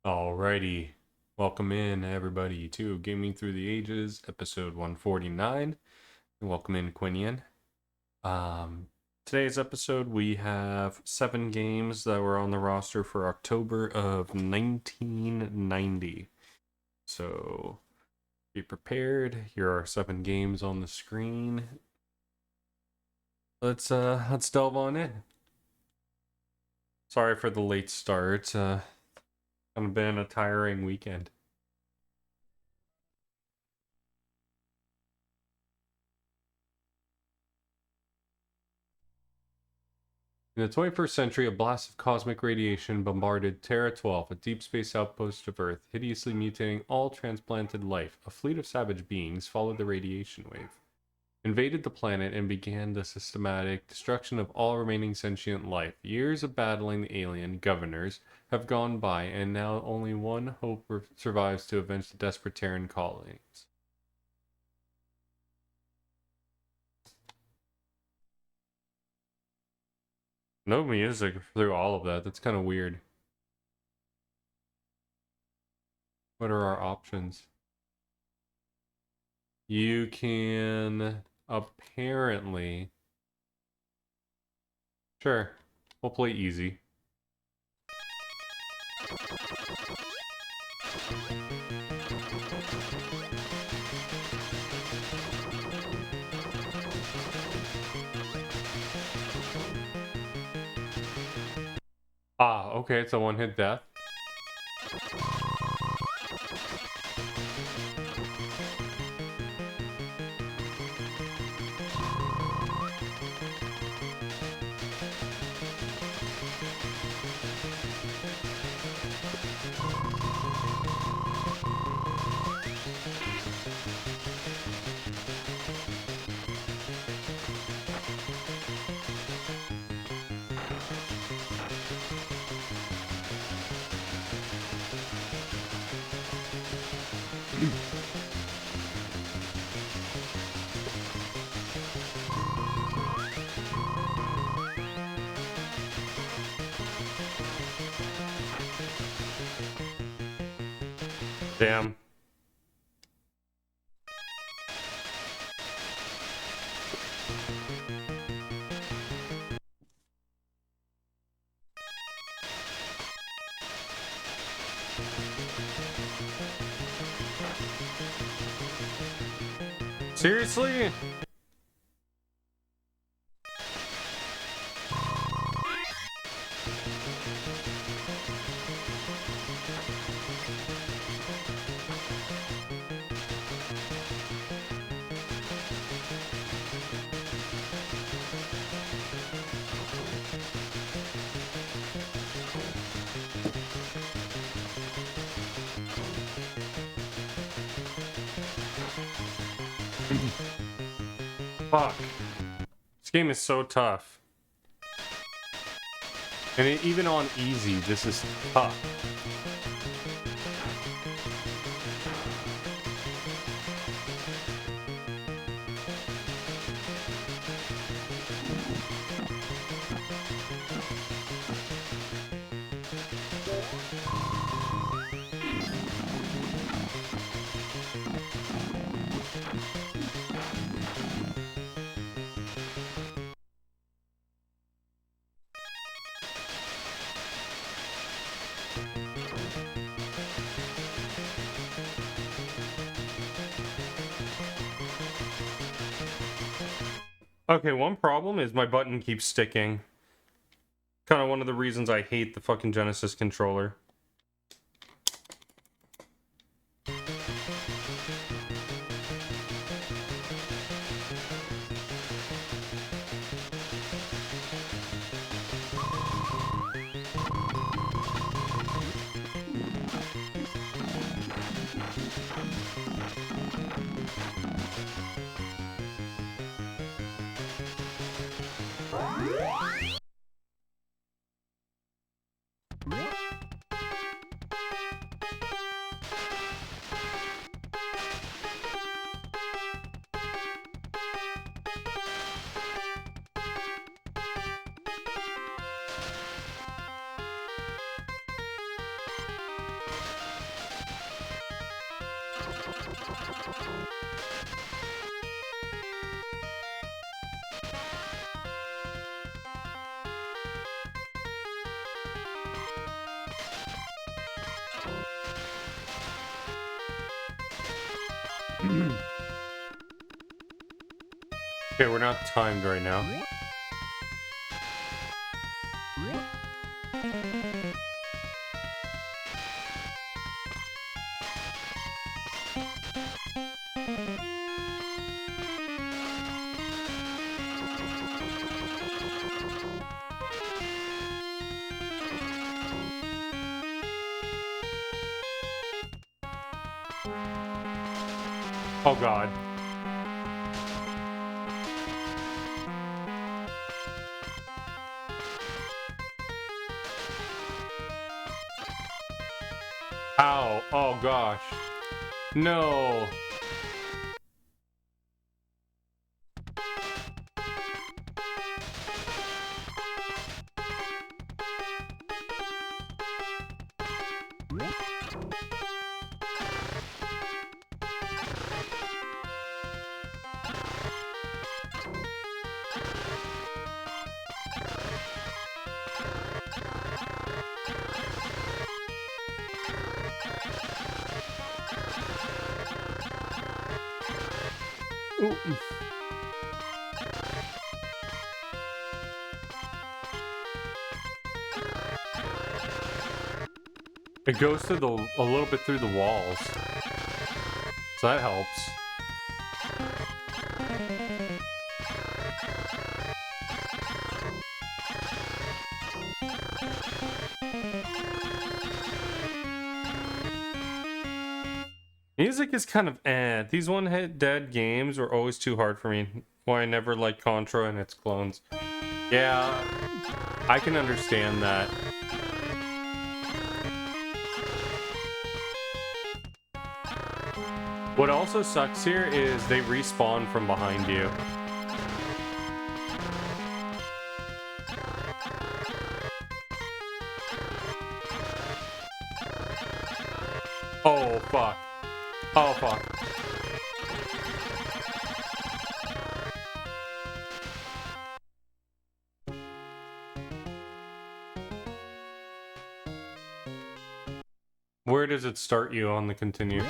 Alrighty. Welcome in, everybody, to Gaming Through the Ages, episode 149. And welcome in, Quinian. Today's episode, we have 7 games that were on the roster for October of 1990. So, be prepared. Here are 7 games on the screen. Let's delve on in. Sorry for the late start. Kind of been a tiring weekend. In the 21st century, a blast of cosmic radiation bombarded Terra 12, a deep space outpost of Earth, hideously mutating all transplanted life. A fleet of savage beings followed the radiation wave, invaded the planet, and began the systematic destruction of all remaining sentient life. Years of battling the alien governors have gone by, and now only one hope survives to avenge the desperate Terran colonies. No music through all of that. That's kind of weird. What are our options? You can apparently... Sure, we'll play easy. Ah, okay, it's a one-hit death. Damn. Seriously? Fuck. This game is so tough. And even on easy, this is tough. Okay, one problem is my button keeps sticking. Kind of one of the reasons I hate the fucking Genesis controller. Okay, we're not timed right now. Oh god. Ow. Oh gosh. No. Ooh. It goes through a little bit through the walls. So that helps. Music is kind of These one-hit dead games were always too hard for me. Why I never liked Contra and its clones. Yeah, I can understand that. What also sucks here is they respawn from behind you. Oh, fuck. Oh, fuck. Where does it start you on the continue?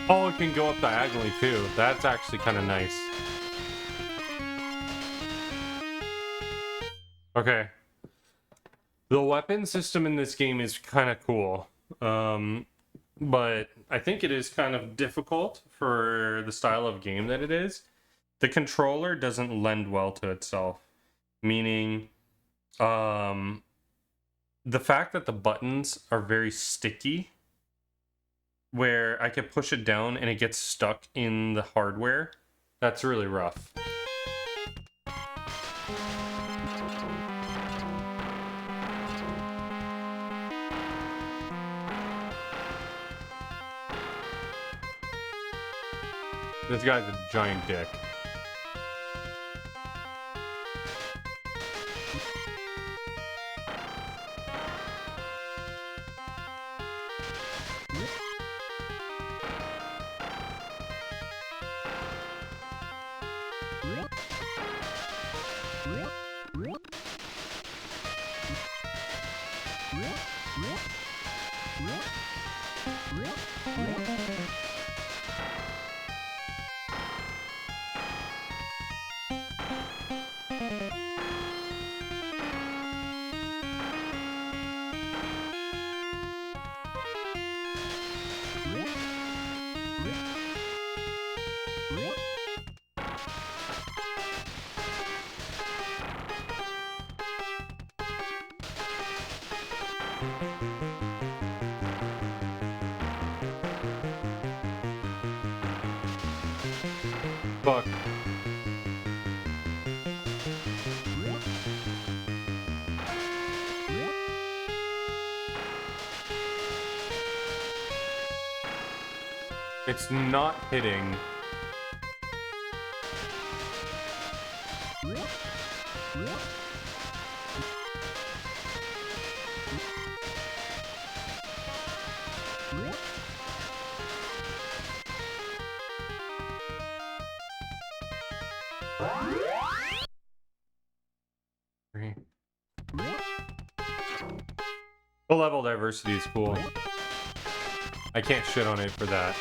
Oh, it can go up diagonally too. That's actually kind of nice. Okay. The weapon system in this game is kind of cool. But I think it is kind of difficult for the style of game that it is. The controller doesn't lend well to itself. Meaning, the fact that the buttons are very sticky, where I can push it down and it gets stuck in the hardware, that's really rough. This guy's a giant dick. Fuck. It's not hitting. The level diversity is cool. I can't shit on it for that.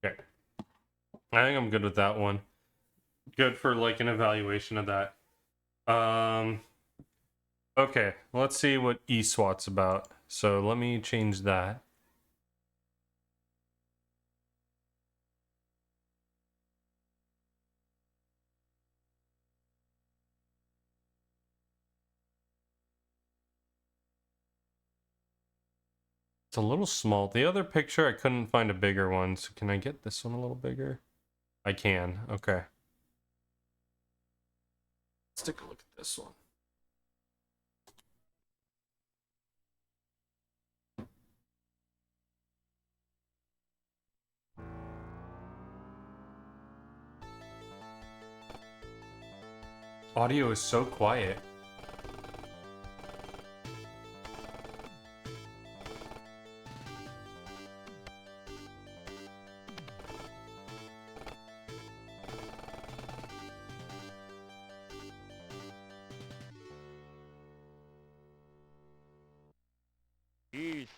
Okay. I think I'm good with that one. Good for like an evaluation of that. Okay, let's see what eSWAT's about. So let me change that. It's a little small. The other picture, I couldn't find a bigger one. So can I get this one a little bigger? I can. Okay. Let's take a look at this one. Audio is so quiet.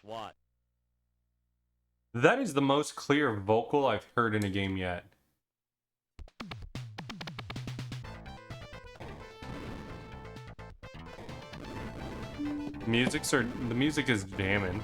SWAT. That is the most clear vocal I've heard in a game yet. The music is jamming.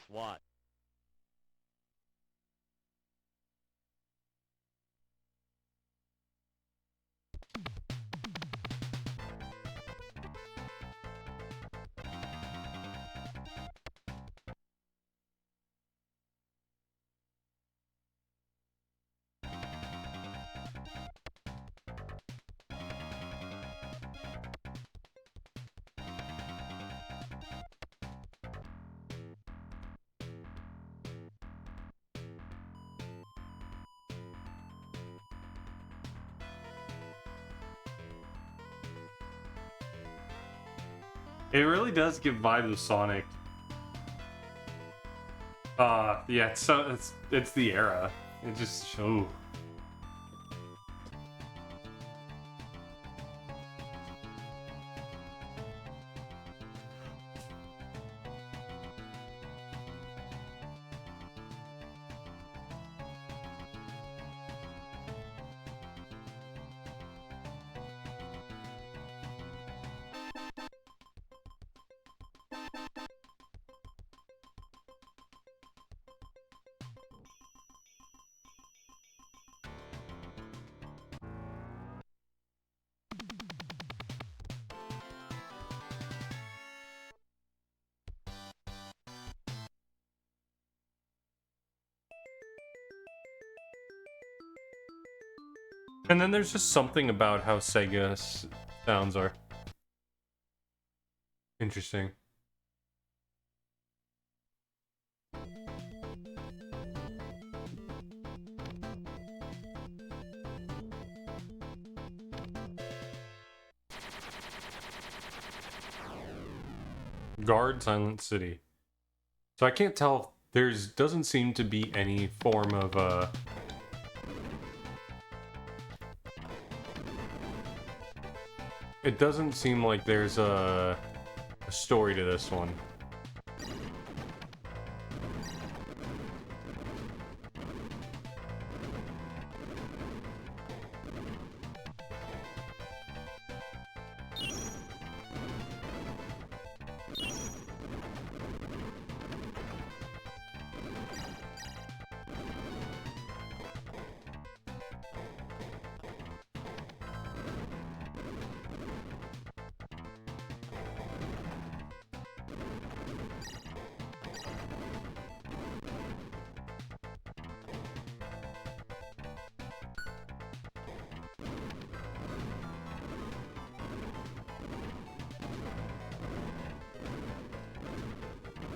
SWAT. It really does give vibes of Sonic. Yeah, it's the era. It just ooh. And then there's just something about how Sega sounds are interesting. Guard Silent City. So I can't tell. Doesn't seem to be any form of it doesn't seem like there's a story to this one.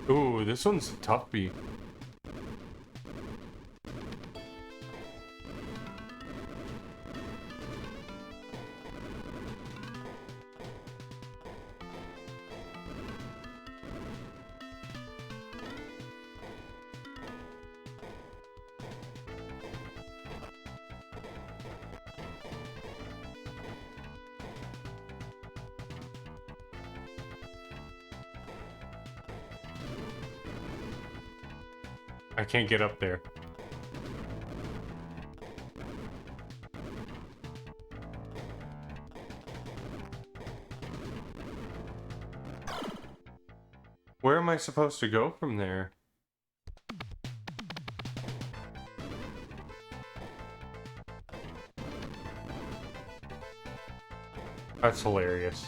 Ooh, this one's a tough beat. I can't get up there. Where am I supposed to go from there? That's hilarious.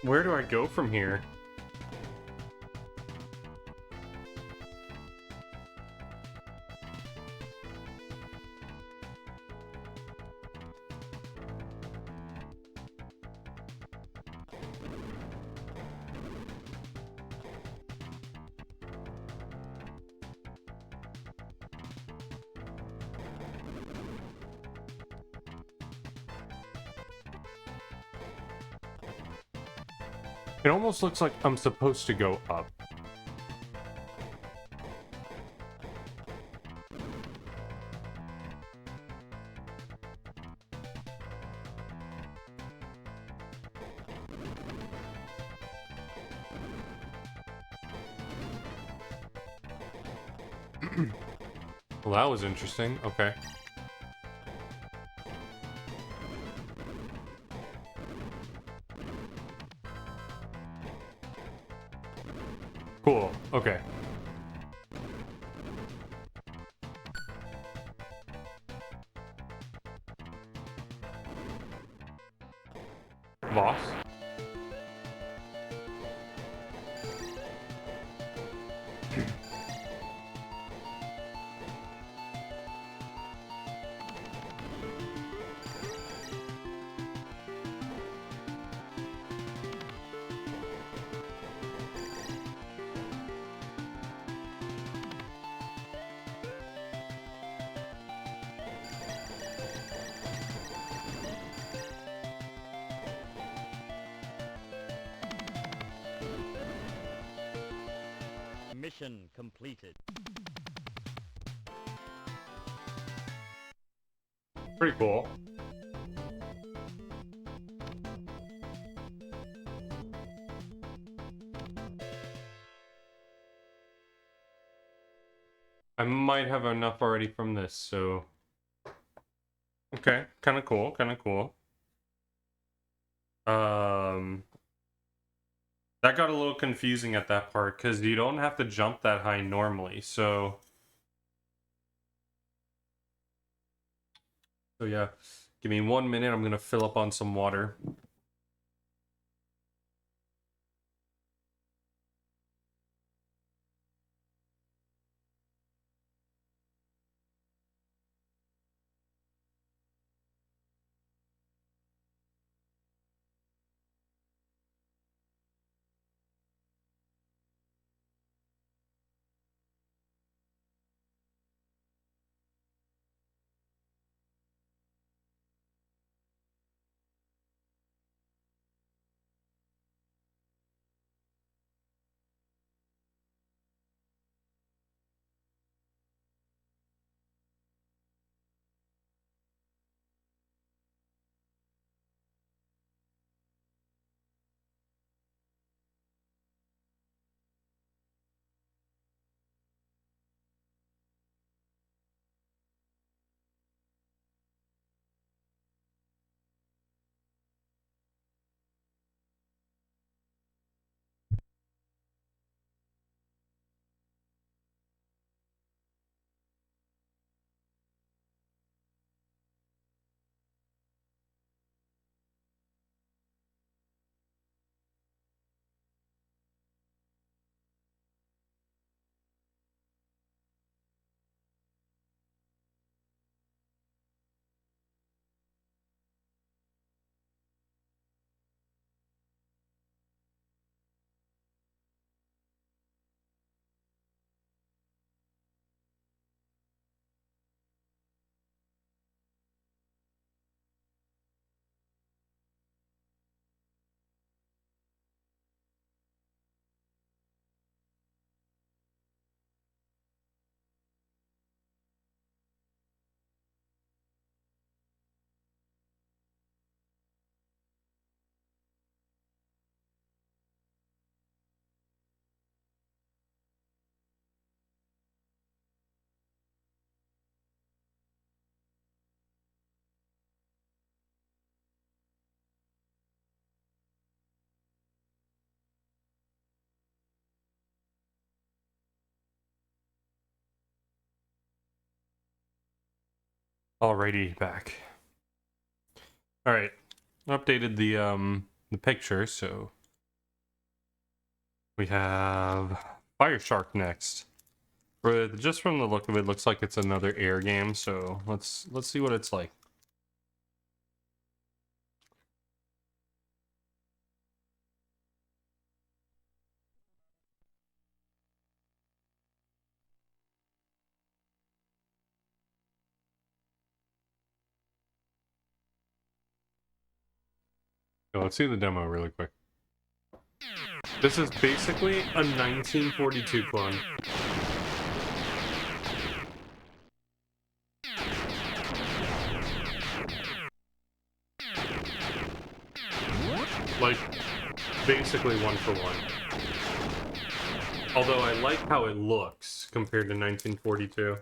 Where do I go from here? It almost looks like I'm supposed to go up. Well, that was interesting. Okay. Cool. Okay. Boss? Mission completed. Pretty cool. I might have enough already from this, so... Okay, kind of cool, kind of cool. That got a little confusing at that part, because you don't have to jump that high normally, so... So yeah, give me 1 minute, I'm gonna fill up on some water. Alrighty, back. Alright, updated the picture, so we have Fire Shark next. Just from the look of it, looks like it's another air game, so let's see what it's like. So let's see the demo really quick. This is basically a 1942 clone. Like, basically one for one. Although I like how it looks compared to 1942.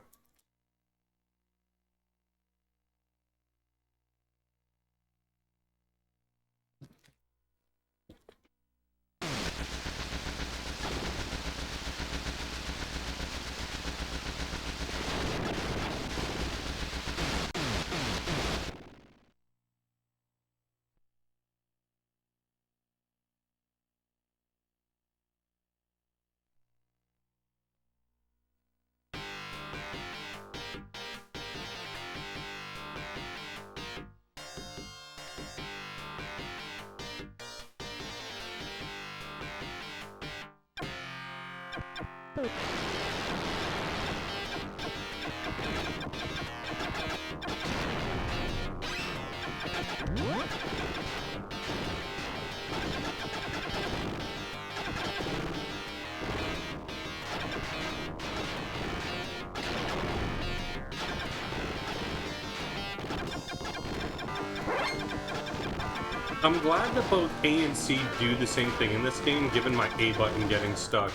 I'm glad that both A and C do the same thing in this game, given my A button getting stuck.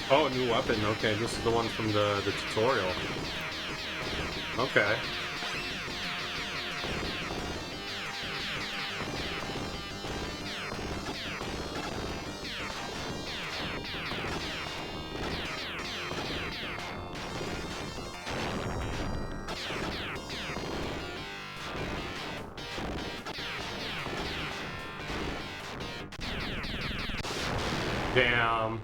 Oh, new weapon. Okay, this is the one from the tutorial. Okay. Damn.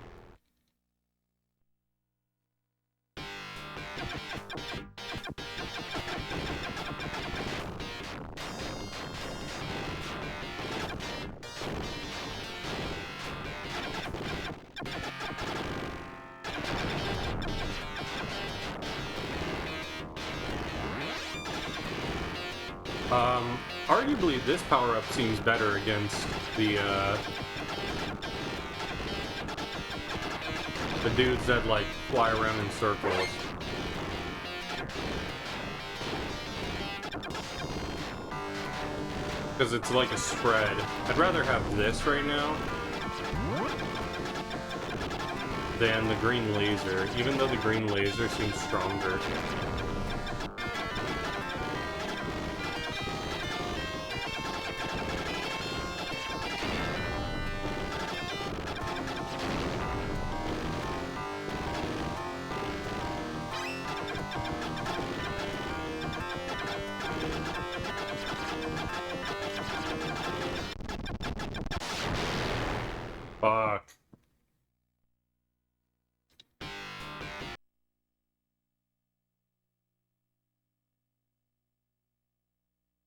Arguably this power-up seems better against the dudes that, like, fly around in circles. Because it's like a spread. I'd rather have this right now than the green laser, even though the green laser seems stronger. Fuck.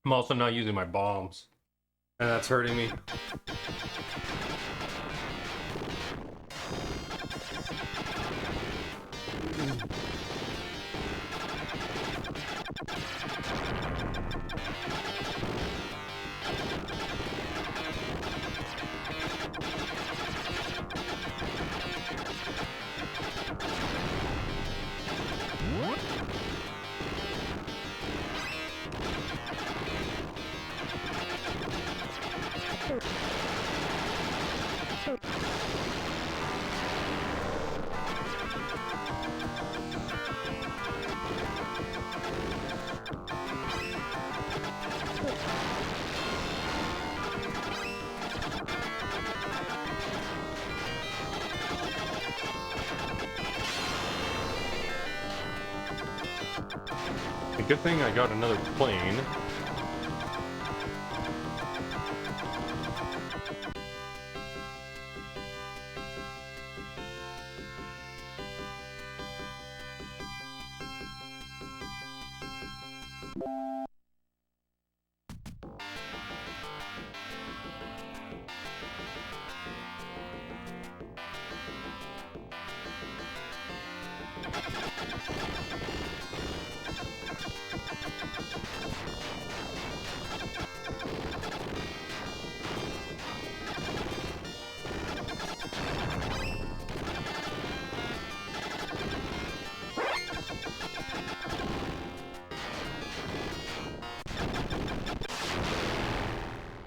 I'm also not using my bombs, and that's hurting me. A good thing I got another plane.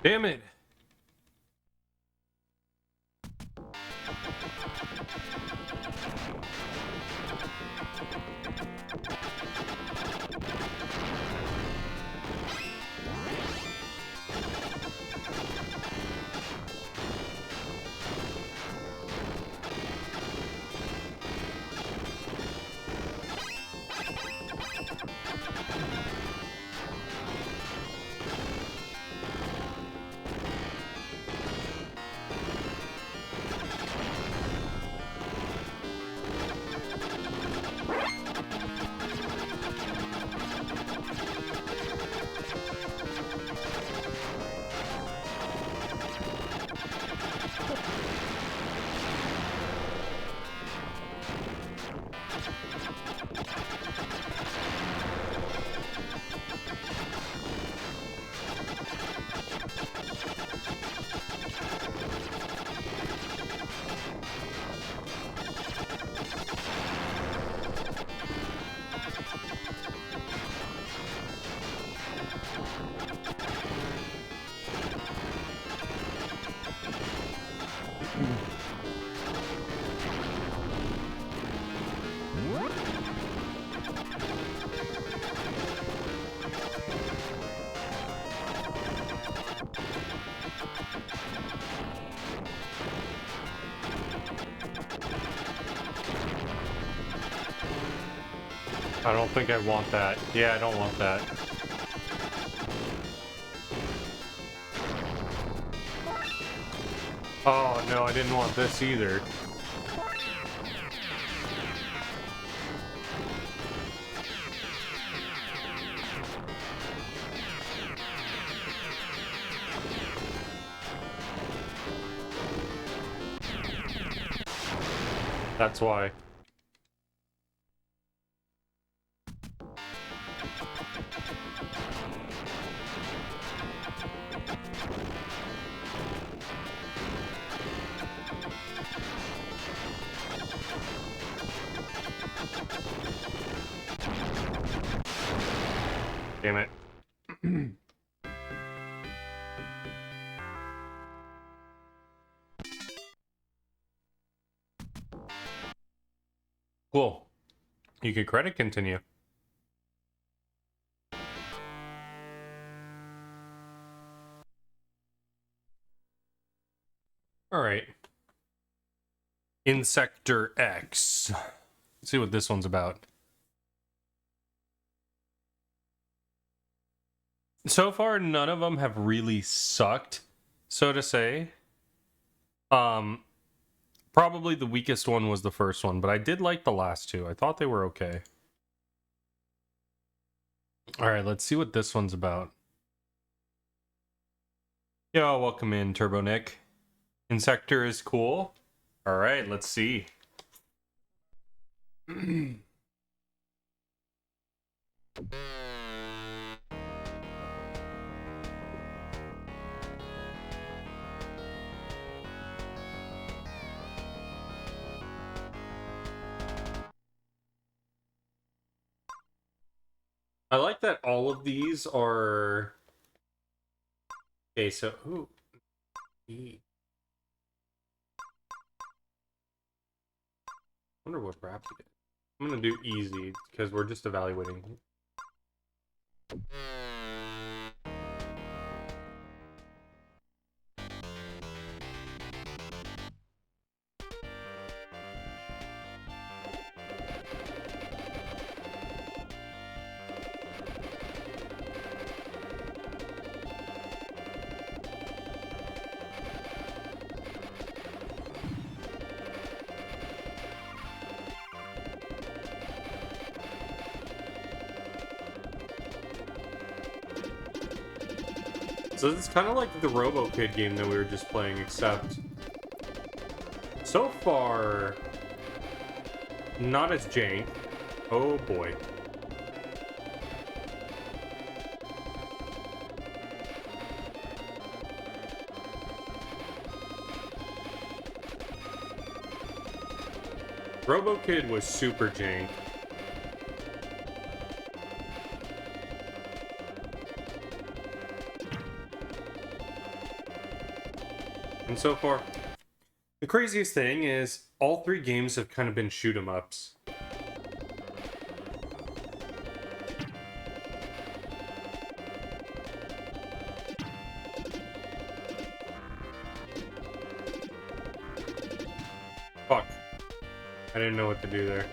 Damn it! I don't think I want that. Yeah, I don't want that. Oh, no, I didn't want this either. That's why. Damn it. Cool. You could credit continue. All right. In Sector X. Let's see what this one's about. So far, none of them have really sucked, so to say. Probably the weakest one was the first one, but I did like the last two. I thought they were okay. All right, let's see what this one's about. Yo, welcome in, Turbo Nick. Insector is cool. All right, let's see. I like that all of these are... Okay, so... Ooh. I wonder what rap we did. I'm gonna do easy, because we're just evaluating. So it's kind of like the Robo Kid game that we were just playing, except so far not as jank. Oh boy. Robo Kid was super jank. And so far, the craziest thing is all three games have kind of been shoot 'em ups. Fuck. I didn't know what to do there.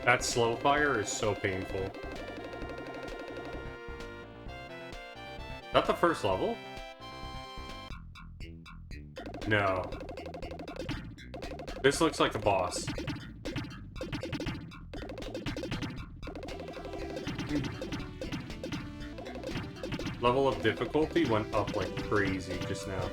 That slow fire is so painful. Is that the first level? No. This looks like a boss. Level of difficulty went up like crazy just now.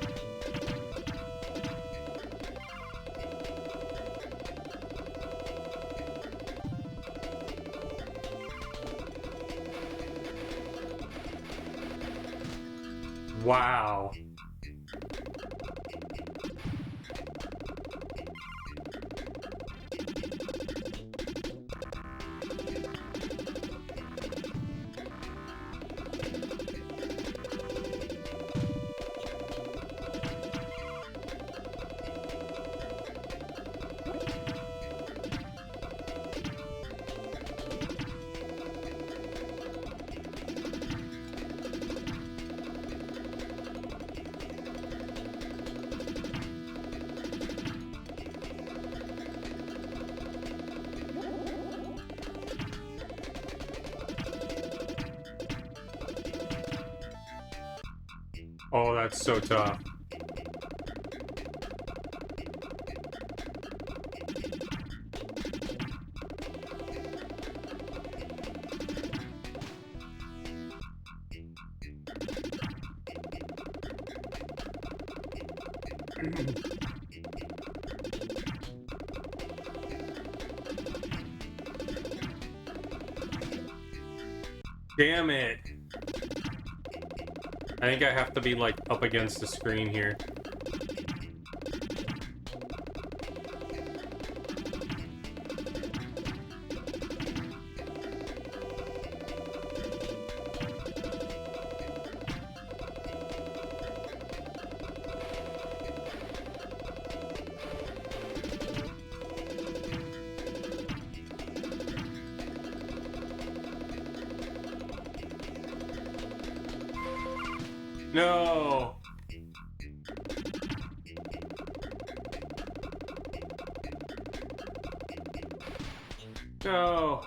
Wow. Oh, that's so tough. Damn it. I think I have to be like up against the screen here. No. No.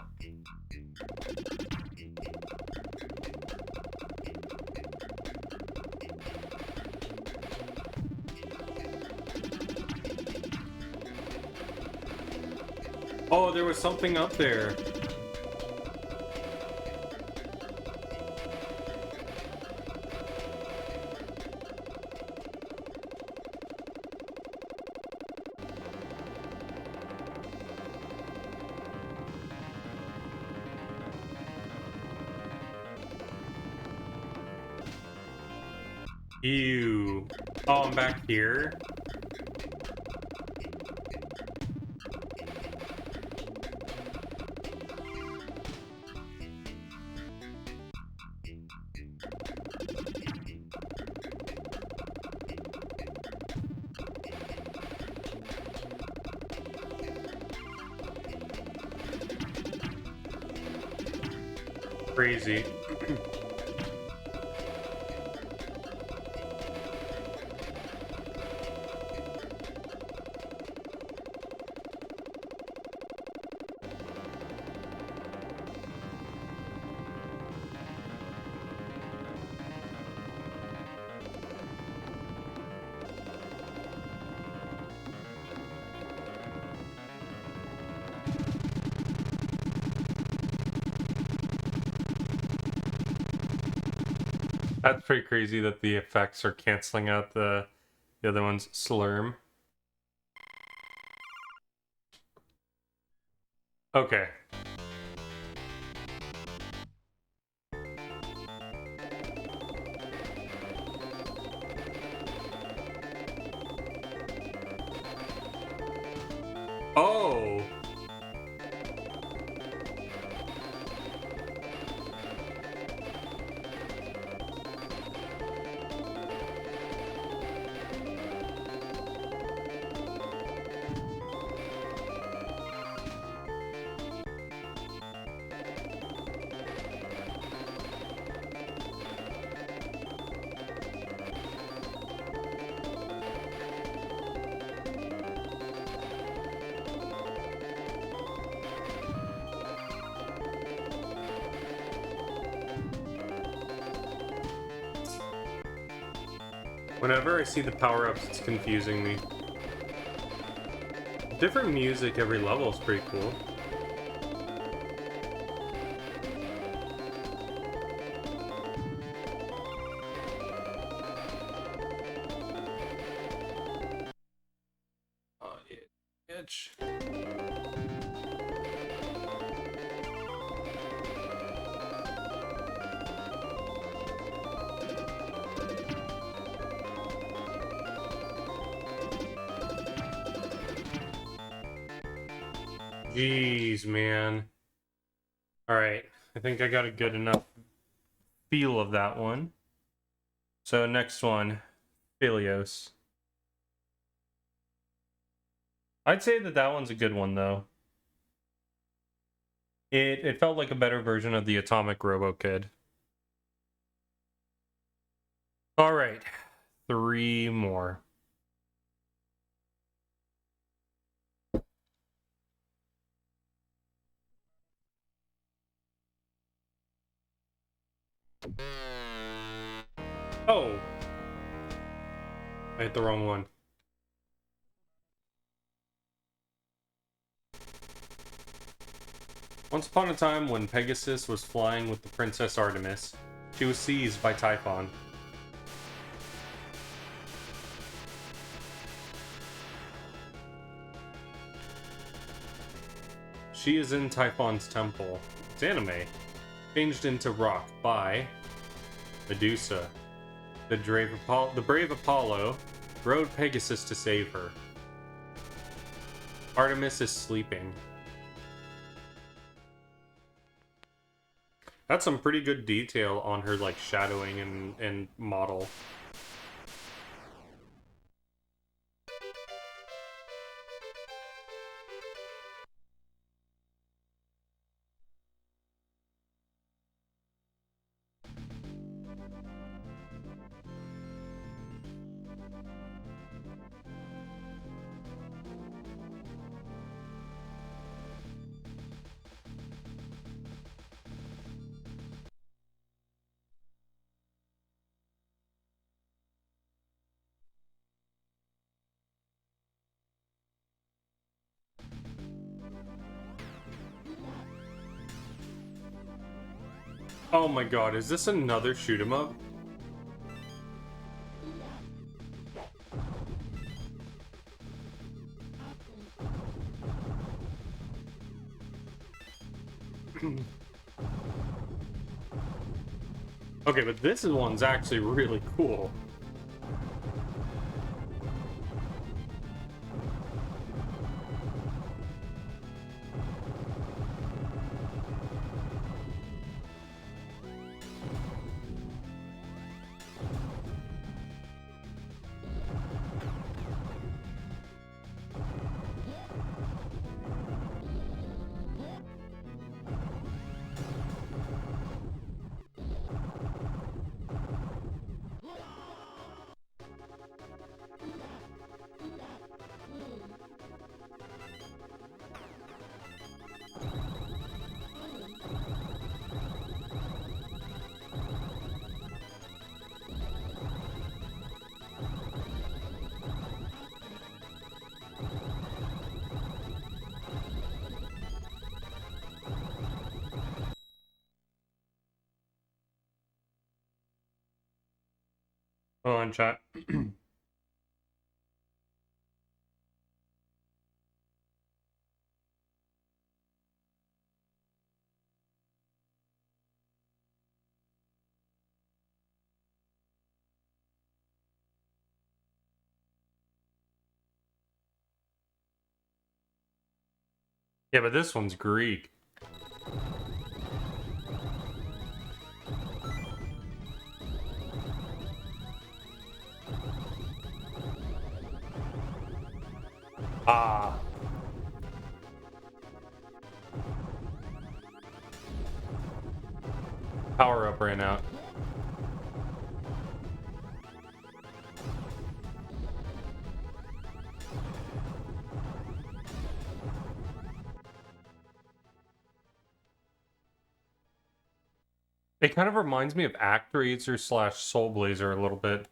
Oh, there was something up there. Ew. Oh, I'm back here. Crazy. That's pretty crazy that the effects are canceling out the other one's slurm. Okay. Oh. Whenever I see the power-ups, it's confusing me. Different music every level is pretty cool. Oh, itch. Jeez, man. Alright, I think I got a good enough feel of that one. So next one, Philios. I'd say that one's a good one, though. It felt like a better version of the Atomic Robo Kid. Alright, 3 more. Oh, I hit the wrong one. Once upon a time, when Pegasus was flying with the Princess Artemis, she was seized by Typhon. She is in Typhon's temple. It's anime. Changed into rock by Medusa. The brave Apollo rode Pegasus to save her. Artemis is sleeping. That's some pretty good detail on her, like, shadowing and model. Oh my god, is this another shoot 'em up? Okay, but this one's actually really cool. Hold on, chat. Yeah, but this one's Greek. Ah. Power up ran out. It kind of reminds me of Actraiser slash Soul Blazer a little bit.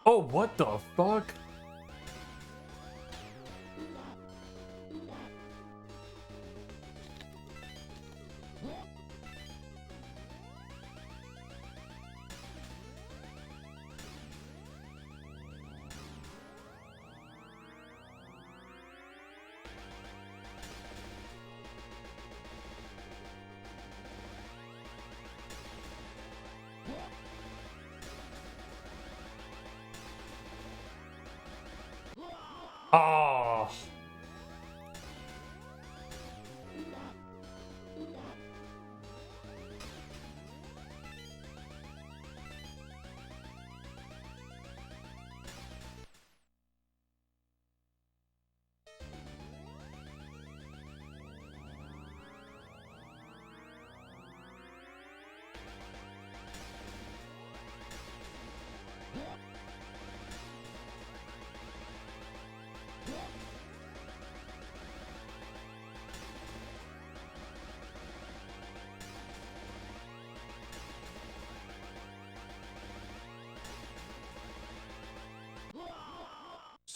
Oh, what the fuck? Oh.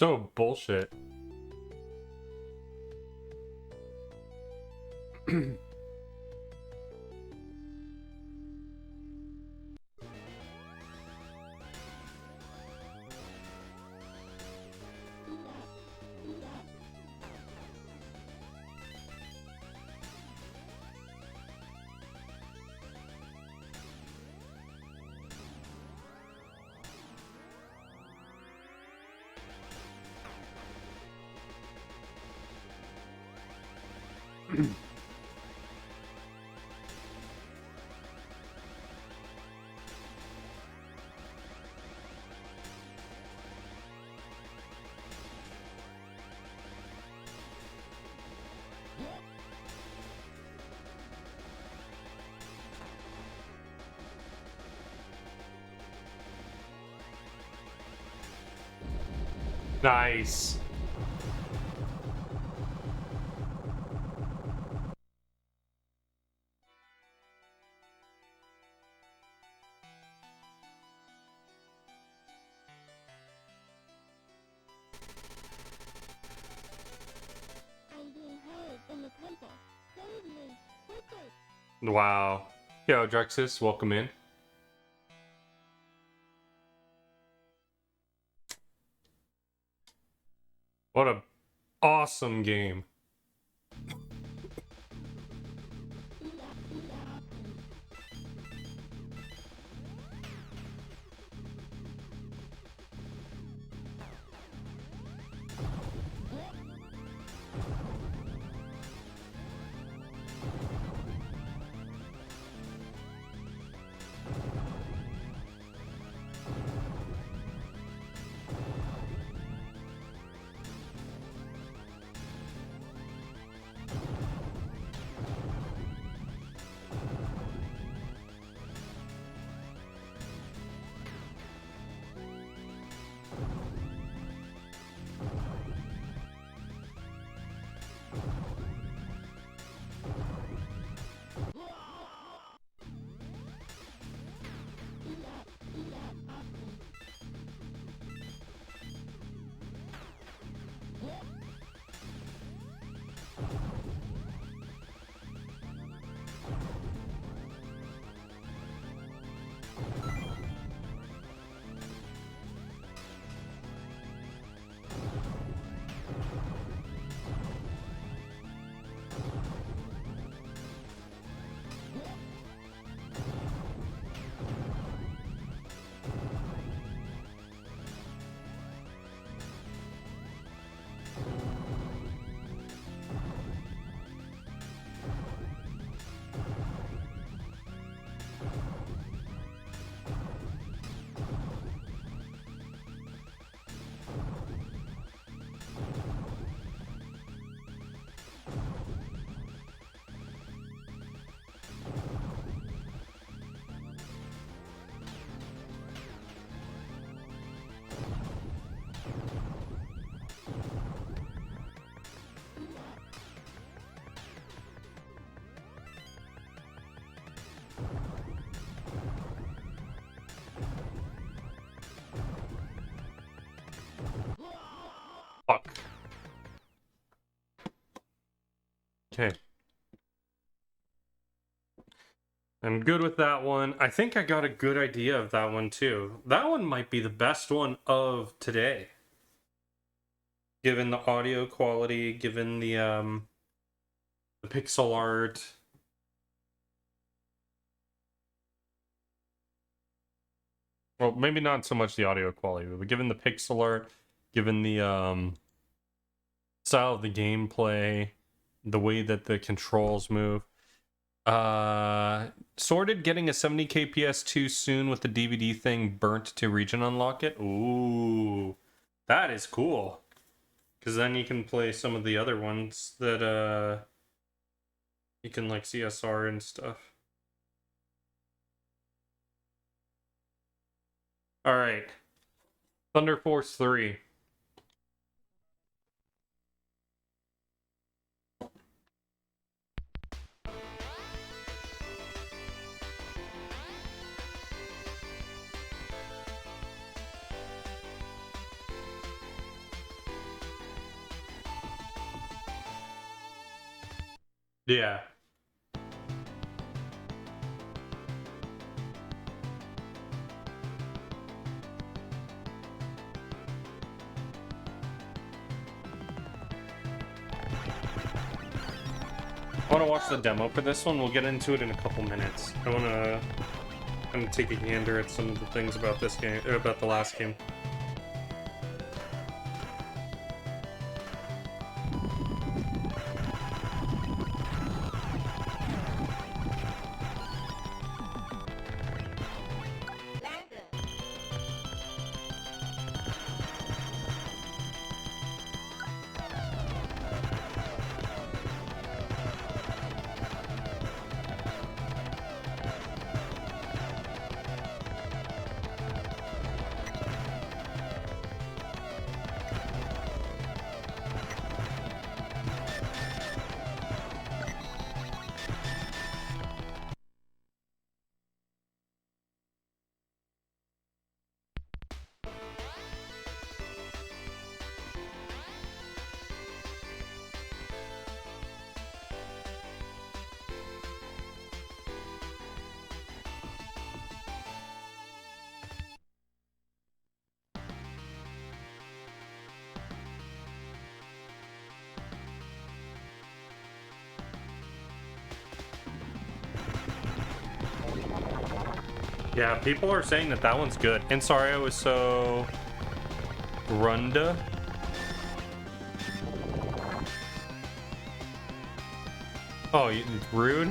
So bullshit. Nice. Wow. Yo, Drexus, welcome in. What a awesome game. Fuck. Okay. I'm good with that one. I think I got a good idea of that one too. That one might be the best one of today. Given the audio quality, given the pixel art. Well, maybe not so much the audio quality, but given the pixel art, given the style of the gameplay, the way that the controls move. Sorted getting a 70 kps too soon with the DVD thing burnt to region unlock it. Ooh, that is cool. Because then you can play some of the other ones that you can like CSR and stuff. All right, Thunder Force 3. Yeah. I want to watch the demo for this one. We'll get into it in a couple minutes. I want to kind of take a gander at some of the things about this game, about the last game. Yeah, people are saying that that one's good. And sorry I was so Runda. Oh, rude?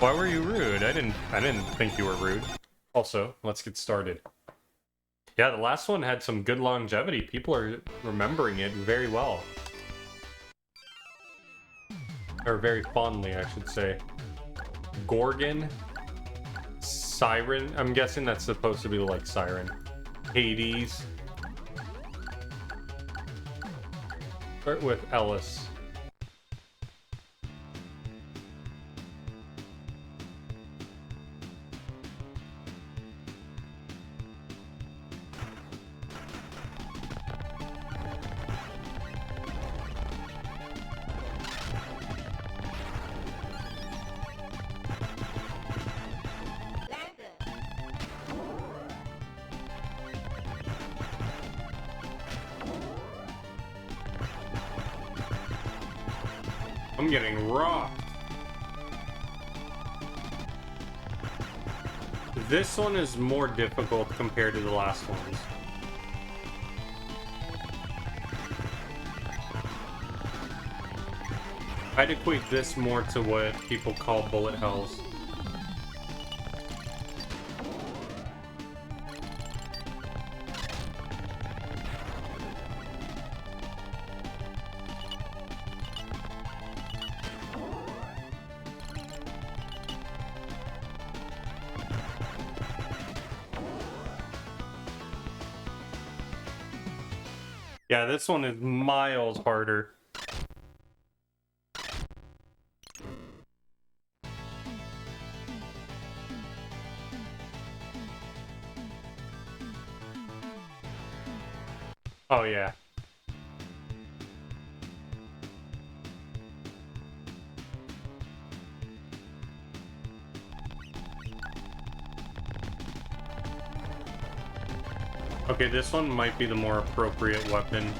Why were you rude? I didn't think you were rude. Also, let's get started. Yeah, the last one had some good longevity. People are remembering it very well. Or very fondly, I should say. Gorgon. Siren. I'm guessing that's supposed to be like Siren. Hades. Start with Ellis. I'm getting rocked. This one is more difficult compared to the last ones. I'd equate this more to what people call bullet hells. Yeah, this one is miles harder. Oh, yeah. Okay, this one might be the more appropriate weapon.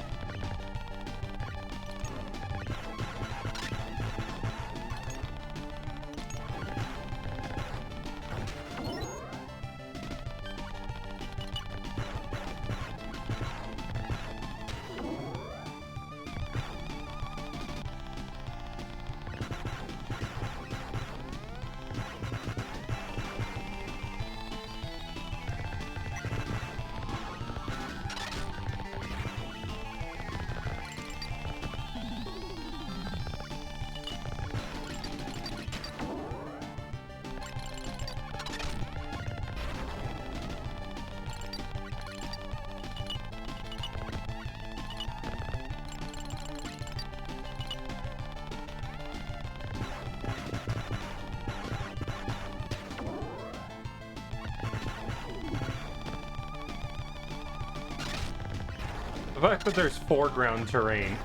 The fact that there's foreground terrain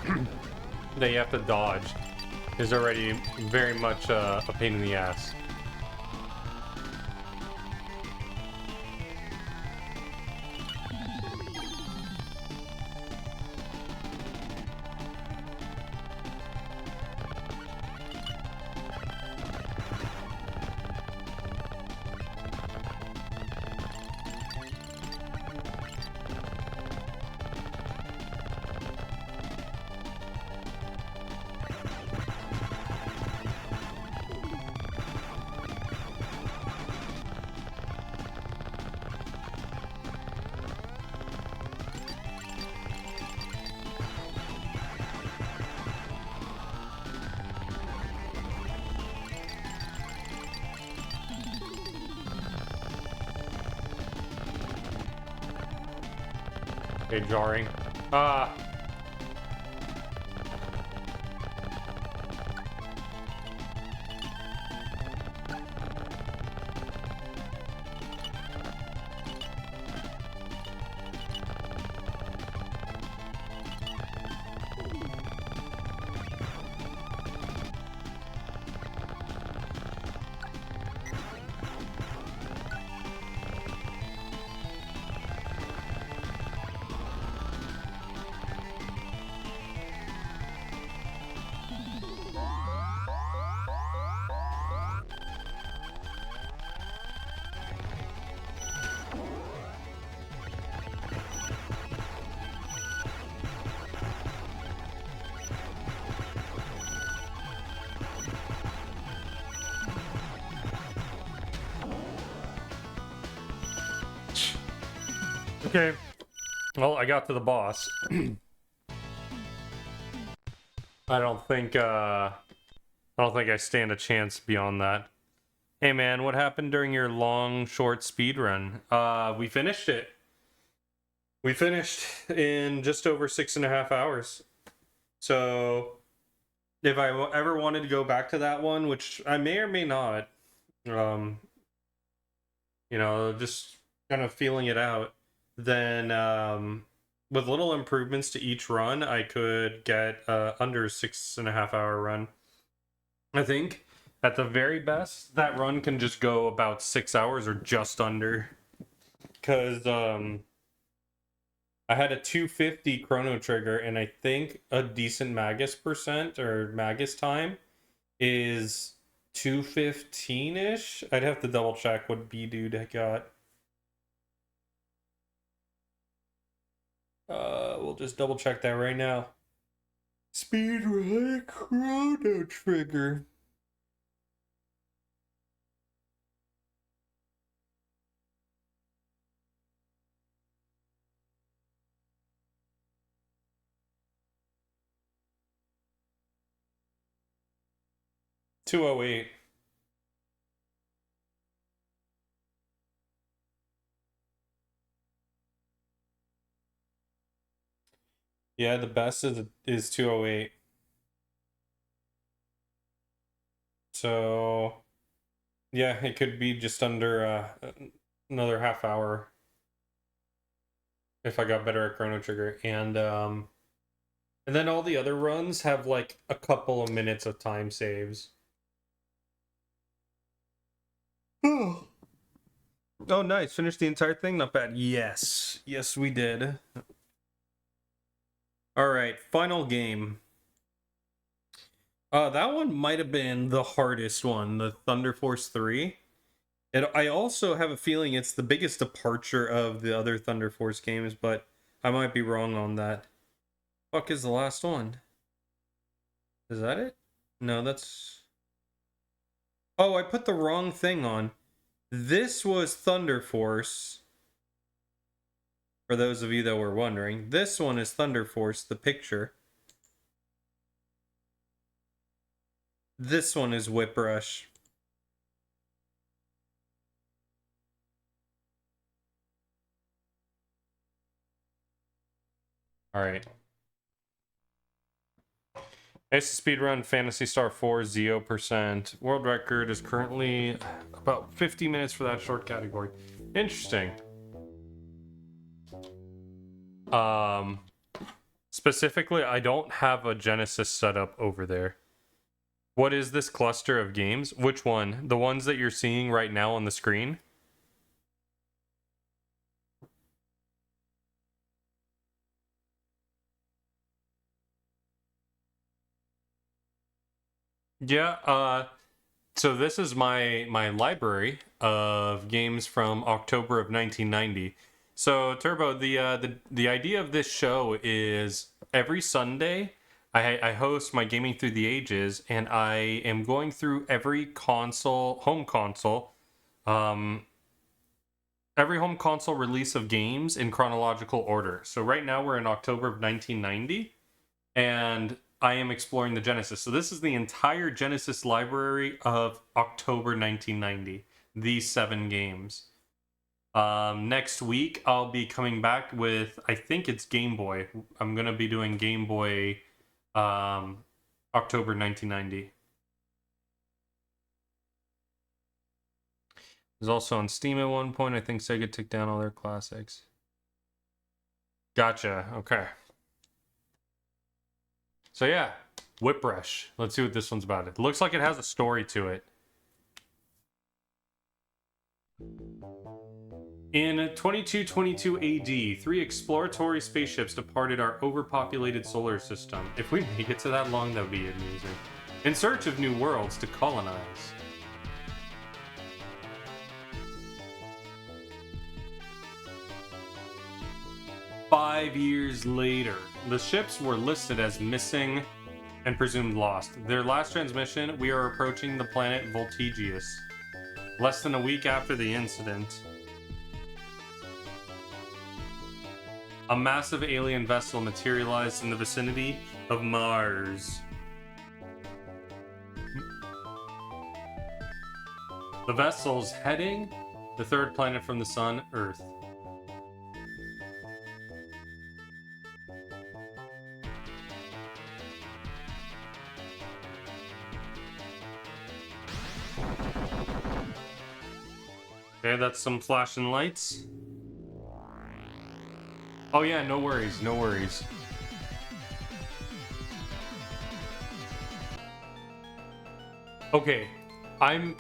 that you have to dodge is already very much a pain in the ass. Okay, jarring. Ah. Okay. Well, I got to the boss. I don't think I stand a chance beyond that. Hey man, what happened during your long short speed run? We finished it. We finished in just over 6.5 hours. So if I ever wanted to go back to that one, which I may or may not, just kind of feeling it out, then with little improvements to each run, I could get under 6.5 hour run. I think at the very best, that run can just go about 6 hours or just under. Because I had a 250 chrono trigger, and I think a decent Magus percent or Magus time is 215-ish. I'd have to double check what B-Dude got. We'll just double check that right now. Speed run chrono trigger. $208. Yeah, the best is 208. So yeah, it could be just under another half hour if I got better at chrono trigger. And then all the other runs have like a couple of minutes of time saves. Oh. Oh, nice. Finished the entire thing? Not bad. Yes. Yes, we did. All right, final game. That one might have been the hardest one, the Thunder Force 3. I also have a feeling it's the biggest departure of the other Thunder Force games, but I might be wrong on that. Fuck is the last one? Is that it? No, that's... Oh, I put the wrong thing on. This was Thunder Force. For those of you that were wondering, this one is Thunder Force, the picture. This one is Whip Rush. Alright. Ace Speedrun Phantasy Star 4 0%. World record is currently about 50 minutes for that short category. Interesting. Specifically, I don't have a Genesis setup over there. What is this cluster of games? Which one? The ones that you're seeing right now on the screen? Yeah, so this is my library of games from October of 1990. So Turbo, the idea of this show is every Sunday I host my Gaming Through the Ages, and I am going through every home console, um, every home console release of games in chronological order. So right now we're in October of 1990, and I am exploring the Genesis. So this is the entire Genesis library of October 1990. These 7 games. Next week I'll be coming back with, I think it's Game Boy. I'm gonna be doing Game Boy, October 1990. It was also on Steam at one point. I think Sega took down all their classics. Gotcha. Okay. So yeah, Whiprush. Let's see what this one's about. It looks like it has a story to it. In 2222 AD, 3 exploratory spaceships departed our overpopulated solar system. If we make it to that long, that would be amazing. In search of new worlds to colonize. Five years later, the ships were listed as missing and presumed lost. Their last transmission, we are approaching the planet Voltigius. Less than a week after the incident, a massive alien vessel materialized in the vicinity of Mars. The vessel's heading the 3rd planet from the sun, Earth. Okay, that's some flashing lights. Oh yeah, no worries, no worries. Okay, I'm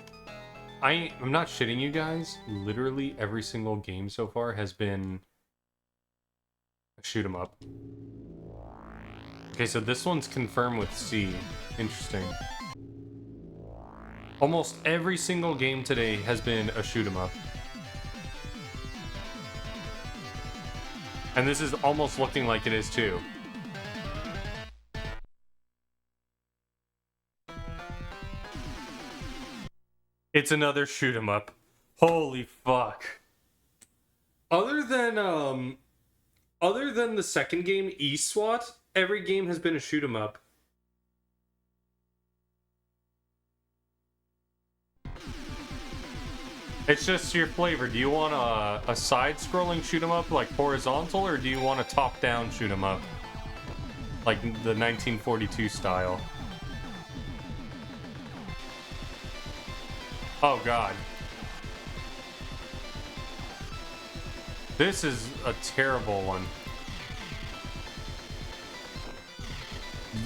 not shitting you guys. Literally every single game so far has been a shoot 'em up. Okay, so this one's confirmed with C. Interesting. Almost every single game today has been a shoot 'em up. And this is almost looking like it is too. It's another shoot 'em up. Holy fuck. Other than the second game, eSWAT, every game has been a shoot 'em up. It's just your flavor. Do you want a side-scrolling shoot 'em up, like horizontal, or do you want a top-down shoot 'em up, like the 1942 style? Oh god. This is a terrible one.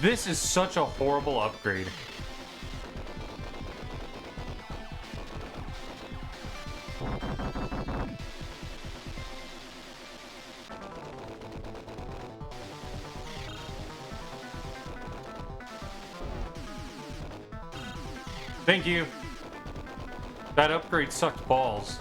This is such a horrible upgrade. Thank you. That upgrade sucked balls.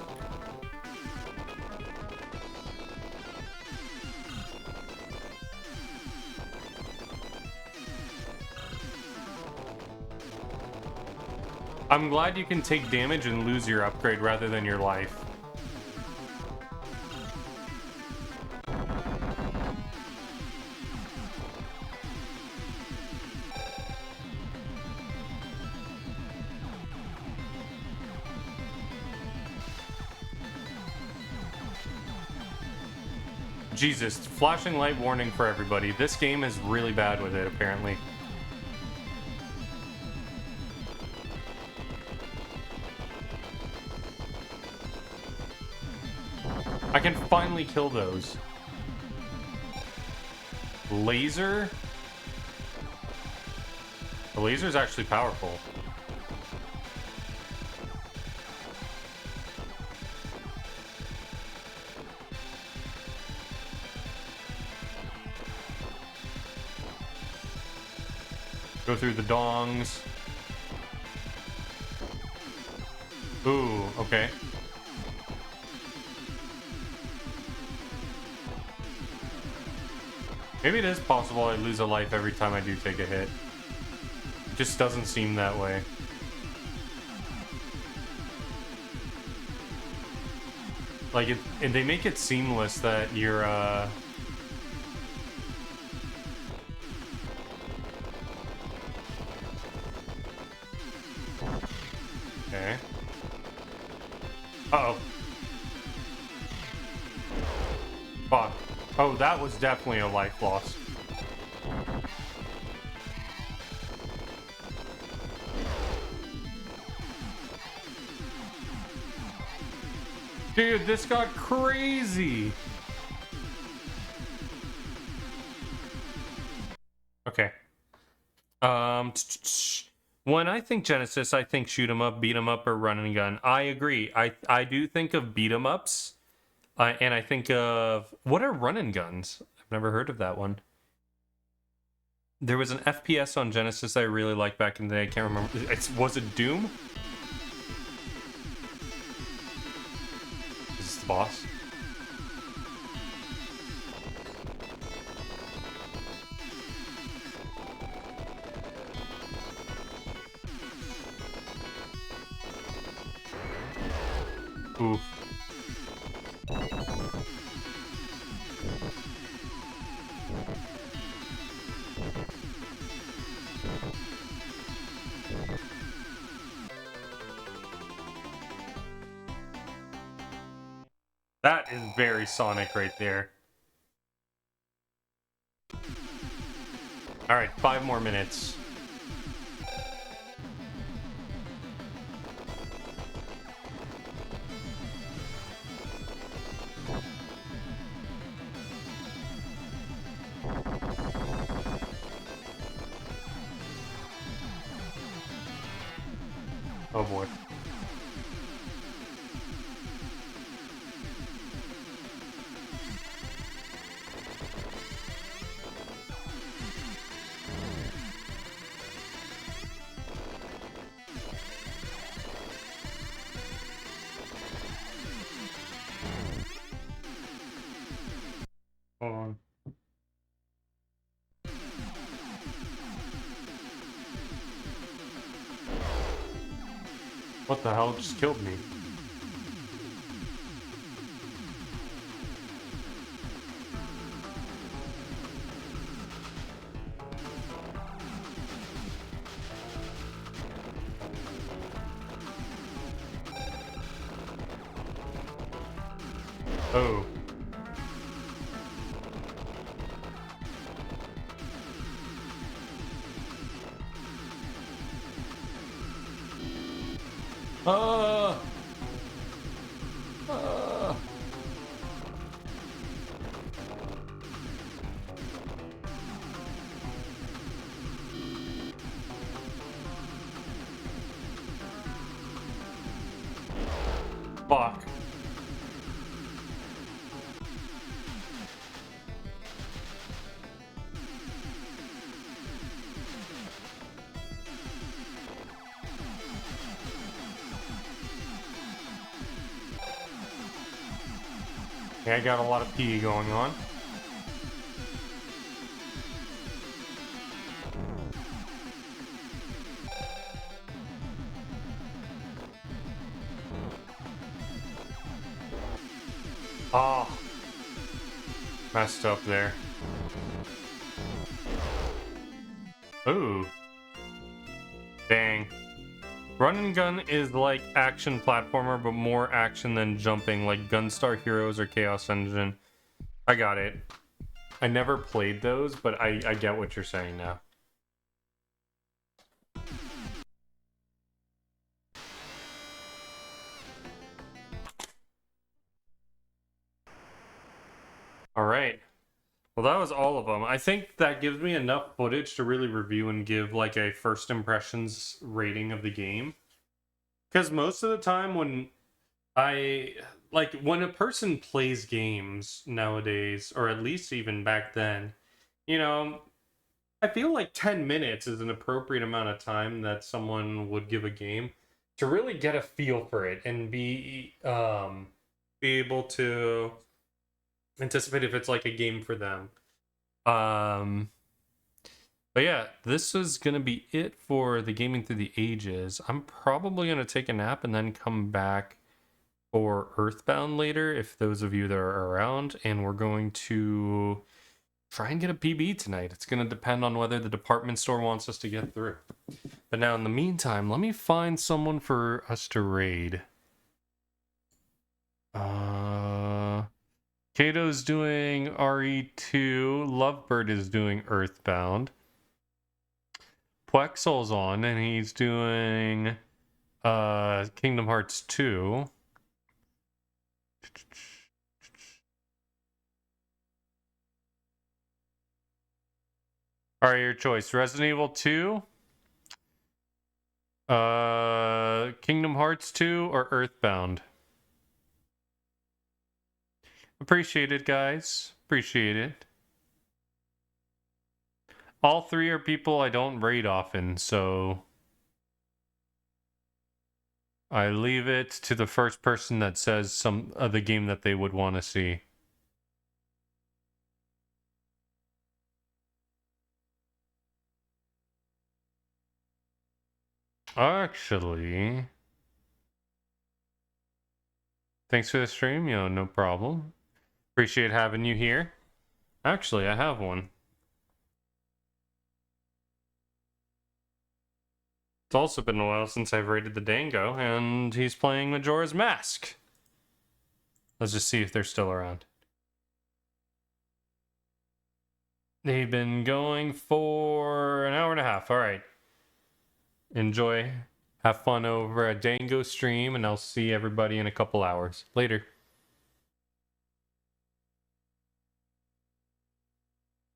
I'm glad you can take damage and lose your upgrade rather than your life. Jesus, flashing light warning for everybody. This game is really bad with it, apparently. I can finally kill those. Laser? The laser's actually powerful. Go through the dongs. Ooh, okay. Maybe it is possible I lose a life every time I do take a hit. It just doesn't seem that way. Like, and they make it seamless that you're, Okay. Uh-oh. Fuck. Oh, that was definitely a life loss. Dude, this got crazy. Okay. When I think Genesis, I think shoot 'em up, beat 'em up, or run and gun. I agree. I do think of beat 'em ups, and I think of what are run and guns? I've never heard of that one. There was an FPS on Genesis I really liked back in the day. I can't remember. Was it Doom? Is this the boss? Oof. That is very Sonic right there. Alright, 5 more minutes. Oh boy. Hold on. What the hell just killed me? Oh. Ah! Ah! Fuck. Yeah, I got a lot of pee going on. Oh. Messed up there. Ooh. Dang. Run and gun is like action platformer, but more action than jumping, like Gunstar Heroes or Chaos Engine. I got it. I never played those, but I get what you're saying now. All right. Well, that was all of them. I think that gives me enough footage to really review and give like a first impressions rating of the game. Because most of the time when when a person plays games nowadays, or at least even back then, you know, I feel like 10 minutes is an appropriate amount of time that someone would give a game to really get a feel for it and be able to anticipate if it's like a game for them. Um but yeah, this is gonna be it for the Gaming Through the Ages. I'm probably gonna take a nap and then come back for Earthbound later, if those of you that are around, and we're going to try and get a PB tonight. It's going to depend on whether the department store wants us to get through. But now, in the meantime, let me find someone for us to raid. Kato's doing RE2. Lovebird is doing Earthbound. Plexel's on, and he's doing Kingdom Hearts 2. All right, your choice. Resident Evil 2, Kingdom Hearts 2, or Earthbound. Appreciate it, guys. Appreciate it. All three are people I don't raid often, so I leave it to the first person that says some of the game that they would want to see. Actually, thanks for the stream, no problem. Appreciate having you here. Actually, I have one. It's also been a while since I've raided the Dango, and he's playing Majora's Mask. Let's just see if they're still around. They've been going for an hour and a half. All right. Enjoy. Have fun over at Dango stream, and I'll see everybody in a couple hours. Later.